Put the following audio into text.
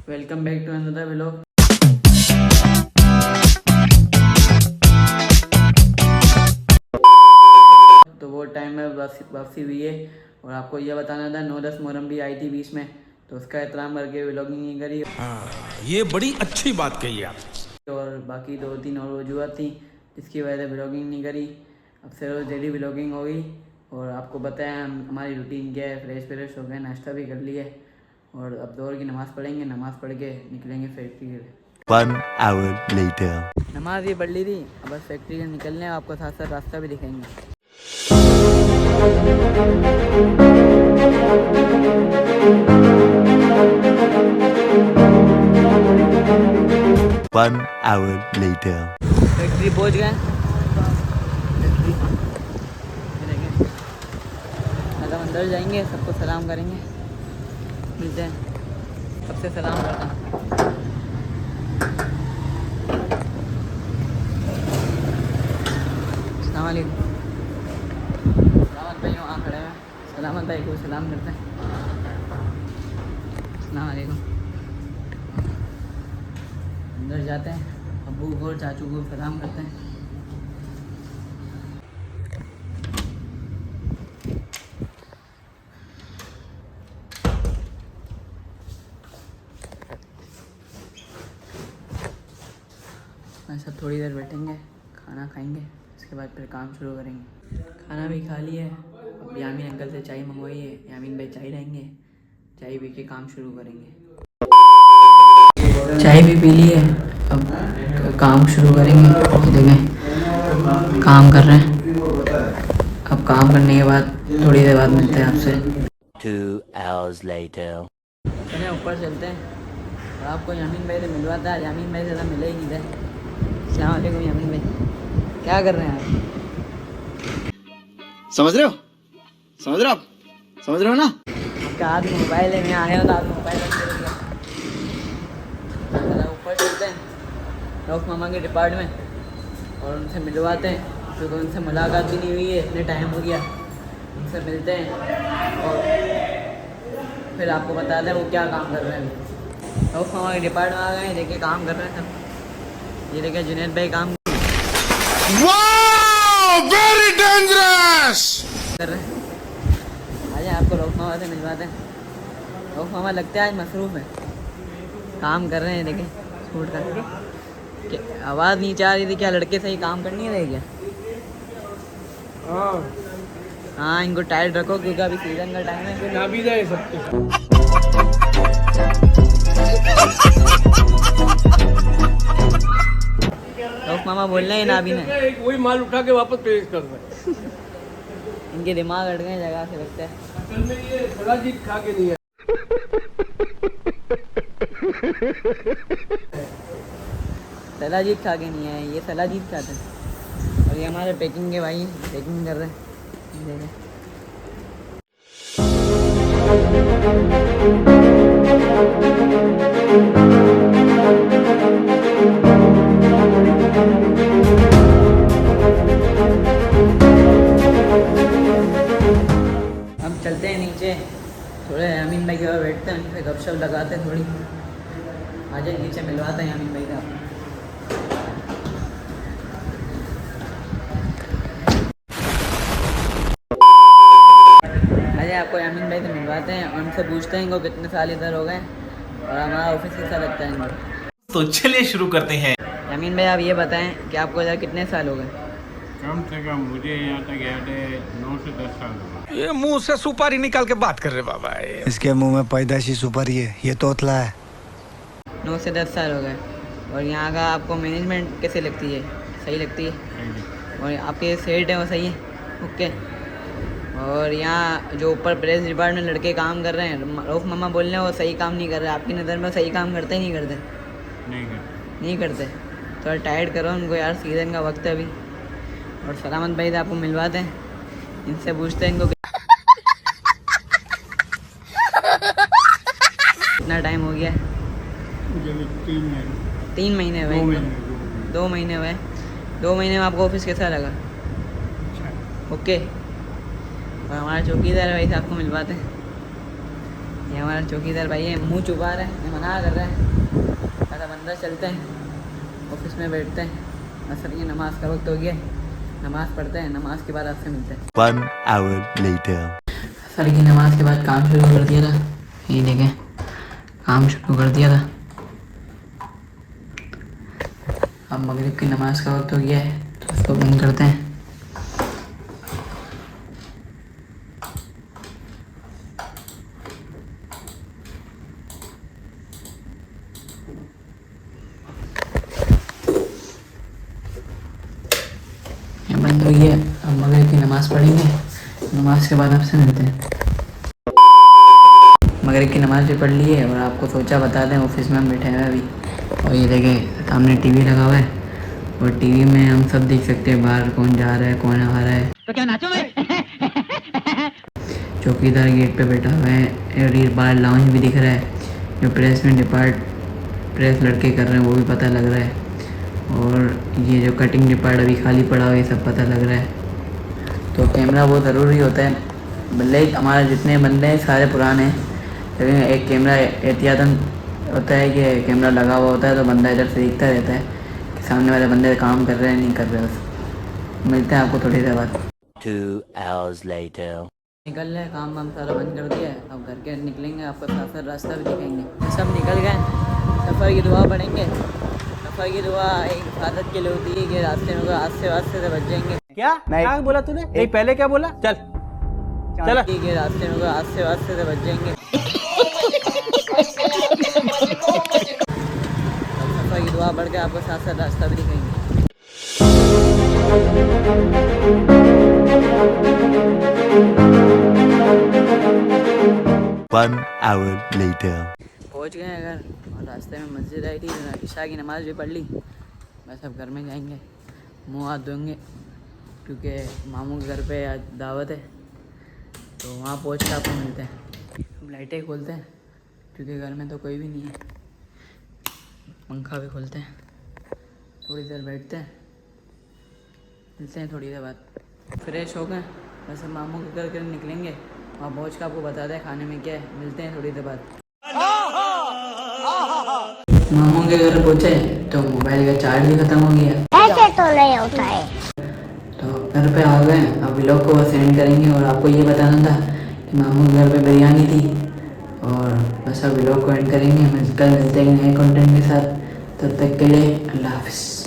Welcome back to another vlog. तो वो time में वापसी हुई है और आपको ये बताना था 9-10 मुहर्रम भी आई थी बीच में, तो उसका एहतराम करके व्लॉगिंग नहीं करी। ये बड़ी अच्छी बात कही आप। और बाकी 2-3 और वजूहत थी जिसकी वजह से व्लॉगिंग नहीं करी। अब से रोज़ डेली व्लॉगिंग होगी और आपको बताया हमारी रूटीन क्या है। फ्रेश हो गए, नाश्ता भी कर लिए और अब दोहर की नमाज़ पढ़ेंगे। नमाज़ पढ़ के निकलेंगे फैक्ट्री के। 1 hour later. नमाज ये पढ़ ली थी, अब बस फैक्ट्री के निकलने हैं। आपको साथ साथ रास्ता भी दिखाएंगे। 1 hour later. फैक्ट्री पहुंच गए। मतलब अंदर जाएंगे, सबको सलाम करेंगे, मिलते हैं। सबसे सलाम करता हूँ। अस्सलाम वालेकुम। सलामत भाई वहाँ खड़े हैं, सलामत भाई को सलाम करते हैं। अस्सलाम वालेकुम। अंदर जाते हैं, अब्बू को और चाचू को सलाम करते हैं। मैं सब थोड़ी देर बैठेंगे, खाना खाएंगे, इसके बाद फिर काम शुरू करेंगे। खाना भी खा लिया है। अब यामीन अंकल से चाय मंगवाई है, यामीन भाई चाय लाएंगे, चाय पी के काम शुरू करेंगे। चाय भी पी ली है, अब काम शुरू करेंगे। देखें काम कर रहे हैं। अब काम करने के बाद थोड़ी देर बाद मिलते हैं आपसे। 2 hours later. चलिए ऊपर चलते हैं और आपको यामीन भाई से मिलवाता है। यामीन भाई से तो मिले ही नहीं थे। अस्सलाम वालेकुम यामीन भाई, क्या कर रहे हैं आप? समझ रहे हो आप समझ रहे हो ना? आपका हाथ में मोबाइल है, मैं आया हूँ तो आपको मोबाइल रख के दिया। ऊपर चलते हैं रौफ मामा के डिपार्टमेंट और उनसे मिलवाते हैं, क्योंकि उनसे मुलाकात भी नहीं हुई है, इतने टाइम हो गया। उनसे मिलते हैं और फिर आपको बताते हैं वो क्या काम कर रहे हैं। रौफ मामा के डिपार्टमेंट आ गए, देखिए काम कर रहे हैं सब। ये देखिए जुनैद भाई काम वेरी डेंजरस कर रहे हैं। आइए आपको रौफ मामा से मिलवाते हैं। रौफ मामा लगता है आज मसरूफ़ है, काम कर रहे हैं। देखें सूट का आवाज़ नीचे आ रही थी। क्या लड़के सही काम करनी है क्या? हाँ इनको टाइट रखो क्योंकि अभी सीजन का टाइम है। ना भी जाए सबके रौफ मामा बोल रहे हैं नाबी ने वही माल उठा के वापस पेश कर रहे हैं। इनके दिमाग अड़ गए जगह से, लगता है। असल में ये सलाजीत खा के नहीं है। सलाजीत खा के नहीं है, ये सलाजीत खाते हैं। और ये हमारे पैकिंग के भाई पैकिंग कर रहे हैं। देखें हम चलते हैं नीचे, थोड़े यामीन भाई के पास बैठते हैं, उनसे गपशप लगाते हैं थोड़ी। आ जाए नीचे, मिलवाते हैं यामीन भाई का। आइए आपको यामीन भाई से मिलवाते हैं और उनसे पूछते हैं इनको कितने साल इधर हो गए और हमारा ऑफिस कैसा लगता है इनको। तो चलिए शुरू करते हैं। यामीन भाई आप ये बताएं कि आपको इधर कितने साल हो गए? कम से कम मुझे यहाँ तक याद है 9 से 10 साल हुआ। ये मुंह से सुपारी निकाल के बात कर रहे बाबा। इसके मुंह में पैदाशी सुपारी है, ये तोतला है। 9 से 10 साल हो गए। और यहाँ का आपको मैनेजमेंट कैसे लगती है? सही लगती है? और आपके सेट है वो सही है? ओके। और यहाँ जो ऊपर प्रेस डिपार्टमेंट में लड़के काम कर रहे हैं, रऊफ मामा बोल रहे हैं वो सही काम नहीं कर रहे। आपकी नज़र में सही काम करते ही नहीं करते? नहीं करते। थोड़ा टाइट करो उनको यार, सीज़न का वक्त है अभी। और सलामत भाई से आपको मिलवाते हैं, इनसे पूछते हैं इनको कितना टाइम हो गया? 3 महीने हुए। 2 महीने हुए। 2 महीने में आपको ऑफिस कैसा लगा? ओके। और हमारा चौकीदार भाई से आपको मिलवाते हैं। ये हमारा चौकीदार भाई है, मुंह छुपा रहा है, ये मना कर रहा है। ऐसा बंदा चलते हैं, ऑफिस में बैठते हैं। असर ये नमाज का वक्त हो गया, नमाज पढ़ते हैं, नमाज के बाद आपसे मिलते हैं। 1 hour later. असर की नमाज के बाद काम शुरू कर दिया था, ये देखें काम शुरू कर दिया था। अब मगरिब की नमाज का वक्त हो गया है तो इसको बंद करते हैं। ये बंद हुई है, अब मगरिब की नमाज पढ़ेंगे, नमाज के बाद आपसे मिलते हैं। मगरिब की नमाज भी पढ़ ली है और आपको सोचा बता दें, ऑफिस में हम बैठे हैं अभी और ये देखें सामने टीवी लगा हुआ है और टीवी में हम सब देख सकते हैं बाहर कौन जा रहा है कौन आ रहा है। तो क्या नाचो मैं चौकीदार गेट पे बैठा हुआ है और ये बाहर लाउंज भी दिख रहा है, जो प्रेस लड़के कर रहे हैं वो भी पता लग रहा है और ये जो कटिंग डिपार्ट अभी खाली पड़ा हुआ है ये सब पता लग रहा है। तो कैमरा बहुत ज़रूरी होता है, भले ही हमारे जितने बंदे हैं सारे पुराने हैं, लेकिन एक कैमरा एहतियातन होता है कि कैमरा लगा हुआ होता है तो बंदा इधर से देखता रहता है कि सामने वाले बंदे काम कर रहे हैं नहीं कर रहे। बस मिलते हैं आपको थोड़ी देर बाद। 2 hours later. निकल रहे हैं, काम वाम सारा बंद कर दिया है, अब घर के निकलेंगे, आपको साथ साथ रास्ता भी दिखाएंगे। सब निकल गए, सफ़र की दुआ पढ़ेंगे। सफ़र की दुआ एक हिफाजत के लिए होती है कि रास्ते में हादसे से बच जाएंगे। क्या बोला तूने? नहीं पहले क्या बोला? चल कि रास्ते में हादसे से बच जाएंगे। सफ़र की दुआ पढ़ के आपको साथ साथ रास्ता भी दिखाएंगे। 1 hour later. पहुँच गए हैं घर और रास्ते में मस्जिद आई थी, इशा की नमाज़ भी पढ़ ली। बस अब घर में जाएंगे, मुँह हाथ धोएंगे क्योंकि मामू के घर पे आज दावत है, तो वहाँ पहुँच के आपको मिलते हैं। हम लाइटें खोलते हैं क्योंकि घर में तो कोई भी नहीं है, पंखा भी खोलते हैं, थोड़ी देर बैठते हैं, मिलते हैं थोड़ी देर बाद। फ्रेश हो गए, बस हम मामू के घर के निकलेंगे, वहाँ पहुँच के आपको बता दें खाने में क्या है, मिलते हैं थोड़ी देर बाद। मामू के घर पहुँचे तो मोबाइल का चार्ज भी ख़त्म हो गया। ऐसे तो नहीं होता है। तो घर पे आ गए, अब व्लॉग को सेंड करेंगे और आपको ये बताना था कि मामू के घर पे बिरयानी थी और बस अब व्लॉग को एंड करेंगे। कल मिलते हैं नए कंटेंट के साथ, तब तक के लिए अल्लाह हाफ़िज़।